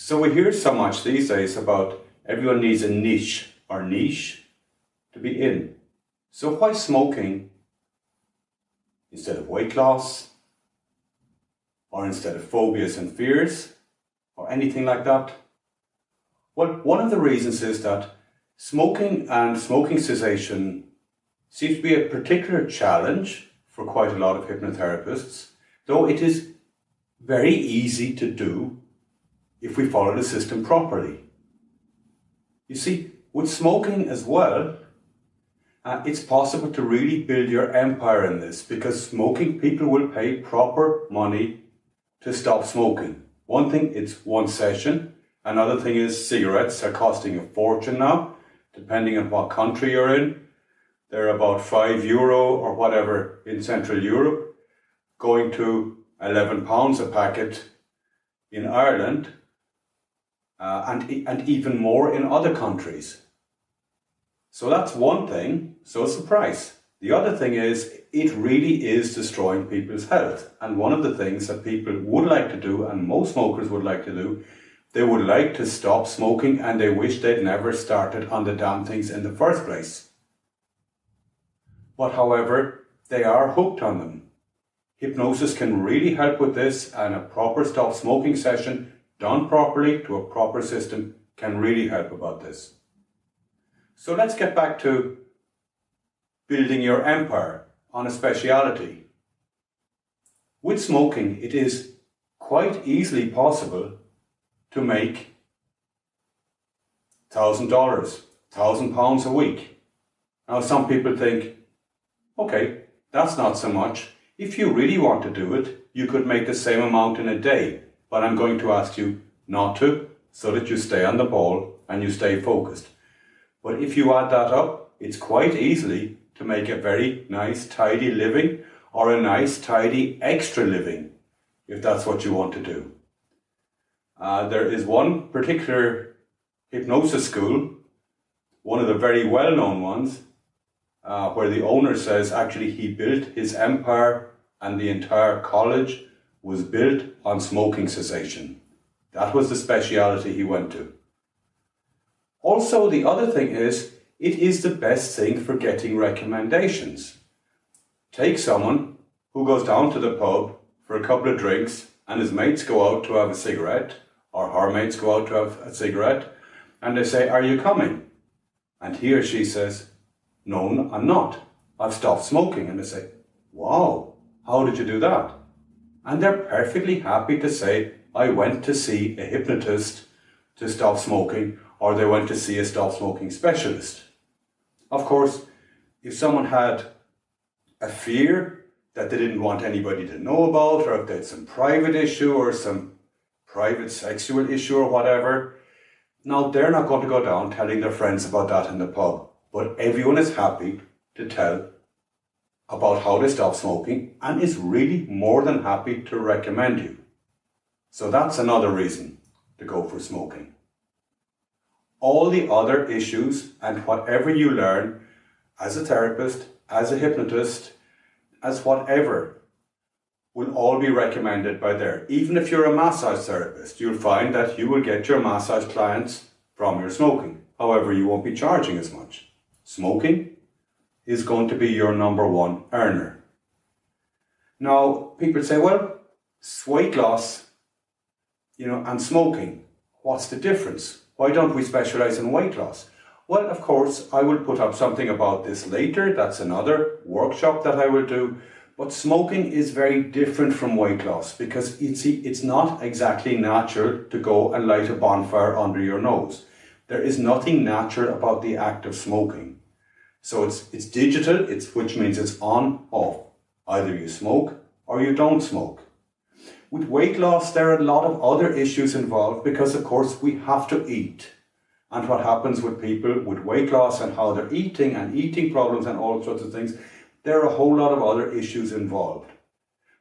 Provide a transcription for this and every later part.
So we hear so much these days about everyone needs a niche or niche to be in. So why smoking instead of weight loss or instead of phobias and fears or anything like that? Well, one of the reasons is that smoking and smoking cessation seems to be a particular challenge for quite a lot of hypnotherapists, though it is very easy to do if we follow the system properly. You see, with smoking as well, it's possible to really build your empire in this, because smoking, people will pay proper money to stop smoking. One thing, it's one session. Another thing is cigarettes are costing a fortune now, depending on what country you're in. They're about €5 or whatever in Central Europe, going to £11 a packet in Ireland, and even more in other countries. So that's one thing, so it's the price. The other thing is, it really is destroying people's health. And one of the things that people would like to do, and most smokers would like to do, they would like to stop smoking and they wish they'd never started on the damn things in the first place. But however, they are hooked on them. Hypnosis can really help with this, and a proper stop smoking session done properly to a proper system can really help about this. So let's get back to building your empire on a speciality. With smoking, it is quite easily possible to make $1,000, £1,000 a week. Now some people think, okay, that's not so much. If you really want to do it, you could make the same amount in a day, but I'm going to ask you not to, so that you stay on the ball and you stay focused. But if you add that up, it's quite easily to make a very nice tidy living, or a nice tidy extra living, if that's what you want to do. There is one particular hypnosis school, one of the very well-known ones, where the owner says actually he built his empire and the entire college was built on smoking cessation. That was the speciality he went to. Also, the other thing is, it is the best thing for getting recommendations. Take someone who goes down to the pub for a couple of drinks and his mates go out to have a cigarette, or her mates go out to have a cigarette, and they say, "Are you coming?" And he or she says, "No, I'm not. I've stopped smoking." And they say, "Wow, how did you do that?" And they're perfectly happy to say, "I went to see a hypnotist to stop smoking," or they went to see a stop smoking specialist. Of course, if someone had a fear that they didn't want anybody to know about, or if they had some private issue or some private sexual issue or whatever, now they're not going to go down telling their friends about that in the pub. But everyone is happy to tell about how they stop smoking and is really more than happy to recommend you. So that's another reason to go for smoking. All the other issues and whatever you learn as a therapist, as a hypnotist, as whatever, will all be recommended by there. Even if you're a massage therapist, you'll find that you will get your massage clients from your smoking. However, you won't be charging as much. Smoking is going to be your number one earner. Now, people say, well, weight loss, and smoking, what's the difference? Why don't we specialize in weight loss? Well, of course, I will put up something about this later. That's another workshop that I will do. But smoking is very different from weight loss, because it's not exactly natural to go and light a bonfire under your nose. There is nothing natural about the act of smoking. So it's digital, which means it's on, off. Either you smoke or you don't smoke. With weight loss, there are a lot of other issues involved, because of course we have to eat. And what happens with people with weight loss and how they're eating and eating problems and all sorts of things, there are a whole lot of other issues involved.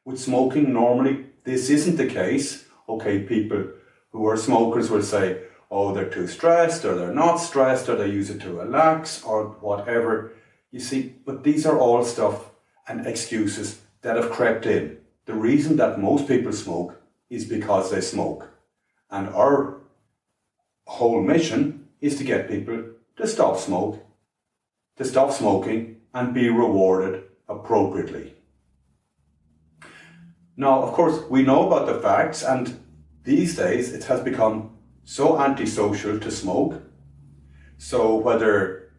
With smoking, normally this isn't the case. Okay, people who are smokers will say, oh, they're too stressed, or they're not stressed, or they use it to relax, or whatever. You see, but these are all stuff and excuses that have crept in. The reason that most people smoke is because they smoke. And our whole mission is to get people to stop smoking and be rewarded appropriately. Now, of course, we know about the facts, and these days it has become so antisocial to smoke. So whether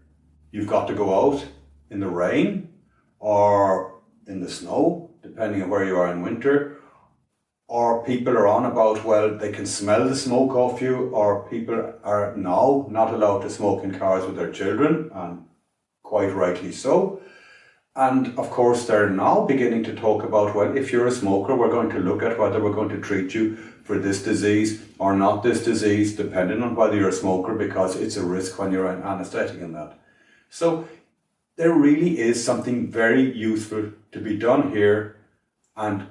you've got to go out in the rain or in the snow, depending on where you are in winter, or people are on about, well, they can smell the smoke off you, or people are now not allowed to smoke in cars with their children, and quite rightly so. And of course, they're now beginning to talk about, well, if you're a smoker, we're going to look at whether we're going to treat you for this disease or not this disease, depending on whether you're a smoker, because it's a risk when you're on anaesthetic and that. So there really is something very useful to be done here. And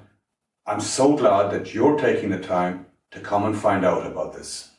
I'm so glad that you're taking the time to come and find out about this.